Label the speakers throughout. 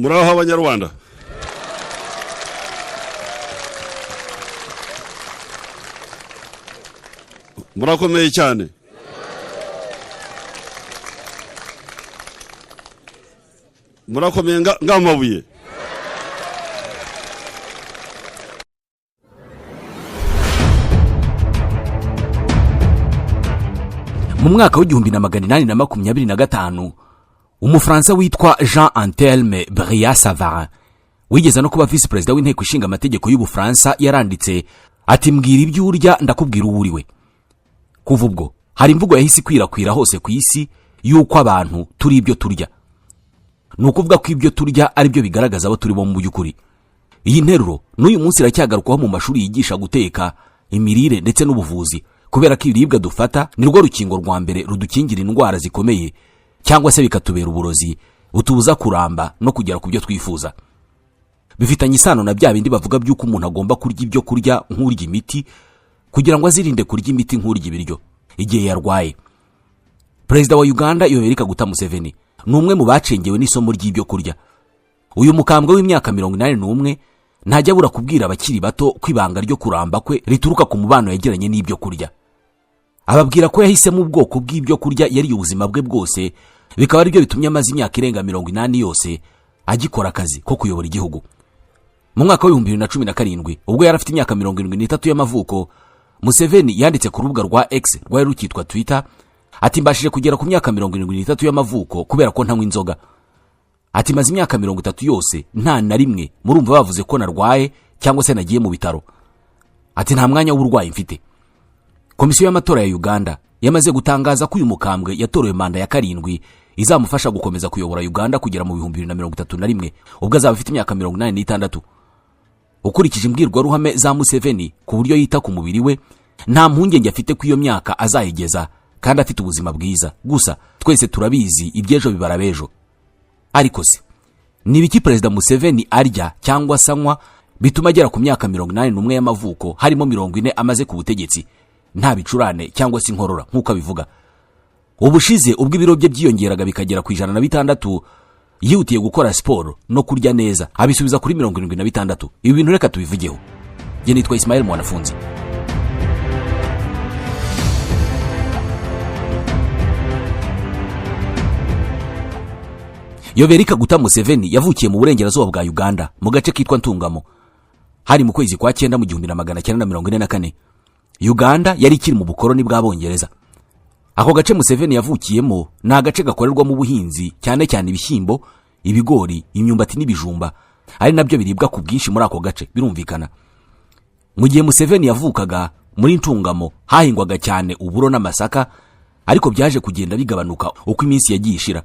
Speaker 1: Muraho abanyarwanda. Murakomeye cyane. Murakomeye ngamabuye.
Speaker 2: Mu mwaka w'1825 Umufaransa witwa Jean Antelme Brillat-Savarin wigeze no kuba vice president w'inteko ishinga amategeko y'Ubufaransa yaranditse ati mbwira ibyo urya ndakubwira uwo uriwe. Kuva ubwo hari imvugo yahise kwirakwira hose ku isi yuko abantu turi ibyo turya. Nukuvuga ko ibyo turya ari byo bigaragaza abo turi bo mu by'ukuri. Iyi nteruro n'uyu munsi iracyagarukaho mu mashuri yigisha guteka, imirire ndetse n'ubuvuzi, kubera ko ibiribwa dufata ni rwo rukingo rwa mbere rudukingira indwara zikomeye cyangwa se bikatubera uburozi butubuza kuramba no kugera ku byo twifuza. Bifitanye isano na bya bindi bavuga by'uko umuntu agomba kurya ibyo kurya nk'urya imiti kugira ngo azirinde kurya imiti nk'urya ibiryo igihe yarwaye. Perezida wa Uganda Yoweri Kaguta Museveni ni umwe mu bacengewe n'isomo ry'ibyo kurya. Uyu mukambwe w'imyaka 81 ntajya abura kubwira abakiri bato kwibanga ryo kuramba kwe rituruka ku mubano yagiranye n'ibyo kurya. Ababwira ko yahisemo ubwoko bw'ibyo kurya yari ubuzima bwe bwose, bikaba ari byo bitumye amaze imyaka irenga 80 yose agikora akazi ko kuyobora igihugu. Mu mwaka wa 2017 ubwo yari afite imyaka 73 y'amavuko, Museveni yanditse ku rubuga rwa X rwari rukitwa Twitter ati mbashije kugera ku myaka 73 y'amavuko kubera ko ntanywa inzoga. Ati maze imyaka 30 yose nta na rimwe murumva bavuze ko narwaye cyangwa se nagiye mu bitaro. Ati nta mwanya w'uburwayi mfite. Komisiyo y'amatora ya Uganda yamaze gutangaza ko uyu mukambwe yatorewe manda ya 7 izamufasha gukomeza kuyobora Uganda kugera mu 2031 ubwo azaba afite imyaka 86. Ukurikije imbwirwaruhame za Museveni ku buryo yita ku mubiri we, nta mpungenge afite ku iyo myaka azayigeza kandi afite ubuzima bwiza. Gusa twese turabizi ibyejo bibarabejo. Ariko se ni biki Perezida Museveni arya cyangwa sanywa bituma agera ku myaka 81 y'amavuko harimo 40 amaze ku butegetsi nta bicurane cyangwa se inkorora nk'uko abivuga? Ubushize ubwo ibiro bye byiyongeraga bikagera ku 106 yihutiye gukora siporo no kurya neza abisubiza kuri 76. Ibi bintu reka tubivugeho. Je nitwa Ismael Mwanafunzi. Yoweri Kaguta Museveni yavukiye mu burengerazuba bwa Uganda mu gace kitwa Ntungamo hari mu kwezi kwa 9 mu 1944. Uganda yari ikiri mu bukoroni bw'Abongereza. Ako gace Museveni yavukiyemo ni agace gakorerwa mu buhinzi cyane cyane ibishyimbo, ibigori, imyumbati n'ibijumba, ari nabyo biribwa ku bwinshi muri ako gace birumvikana. Mu gihe Museveni yavukaga muri Ntungamo hahingwaga cyane uburo n'amasaka, ariko byaje kugenda bigabanuka uko iminsi yagiye ishira.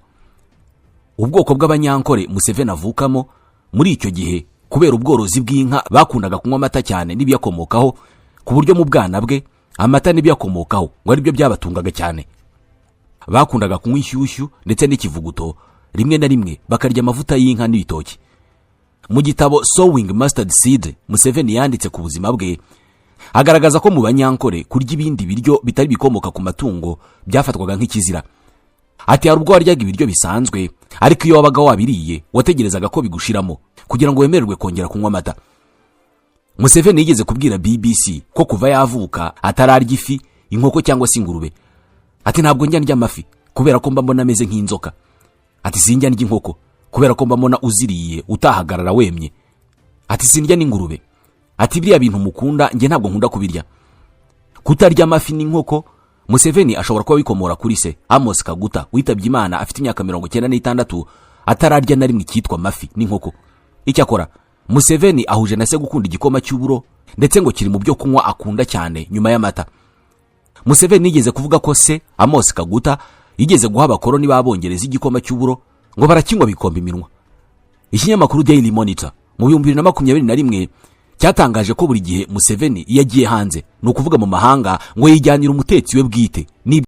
Speaker 2: Ubwoko bw'abanyankore Museveni avukamo muri icyo gihe kubera ubworozi bw'inka bakundaga kunywa amata cyane n'ibiyakomokaho, ku buryo mu bwana bwe amata n'ibiyakomokaho ngo ari byo byabatungaga cyane. Bakundaga kunywa inshyushyu ndetse n'ikivuguto, rimwe na rimwe bakarya amavuta y'inka n'ibitoki. Mu gitabo Sowing Mustard Seed Museveni yanditse ku buzima bwe agaragaza ko mu banyankore kurya ibindi biryo bitari bikomoka ku matungo byafatwaga nk'ikizira. Ati hari ubwo waryaga ibiryo bisanzwe, ariko iyo wabaga wabiriye wategerezaga ko bigushiramo kugira ngo wemererwe kongera kunywa amata. Museveni yigeze kubwira BBC ko kuva yavuka atararya ifi, inkoko cyangwa se ingurube. Ati ntabwo njya ndya amafi kubera ko mba mbona ameze nk'inzoka. Ati sinjya ndya inkoko kubera ko mba mbona uziriye utahagarara wemye. Ati sinjya n'ingurube. Ati biriya bintu mukunda nge ntabwo nkunda kubirya. Kutarya amafi n'inkoko Museveni ashobora kuba bikomora kuri se Amos Kaguta witabye Imana afite imyaka 96 atararya na rimwe cyitwa amafi n'inkoko. Icyakora Museveni ahuje na se gukunda igikoma cy'uburo ndetse ngo kiri mu byo kunywa akunda cyane nyuma y'amata. Museveni yigeze kuvuga ko se Amos Kaguta yigeze guha abakoroni b'Abongereza igikoma cy'uburo ngo barakinywa bikomba iminwa. Ikinyamakuru Daily Monitor mu 2021 cyatangaje ko buri gihe Museveni yagiye hanze, no kuvuga mu mahanga, ngo yijyanira umutetsi we bwite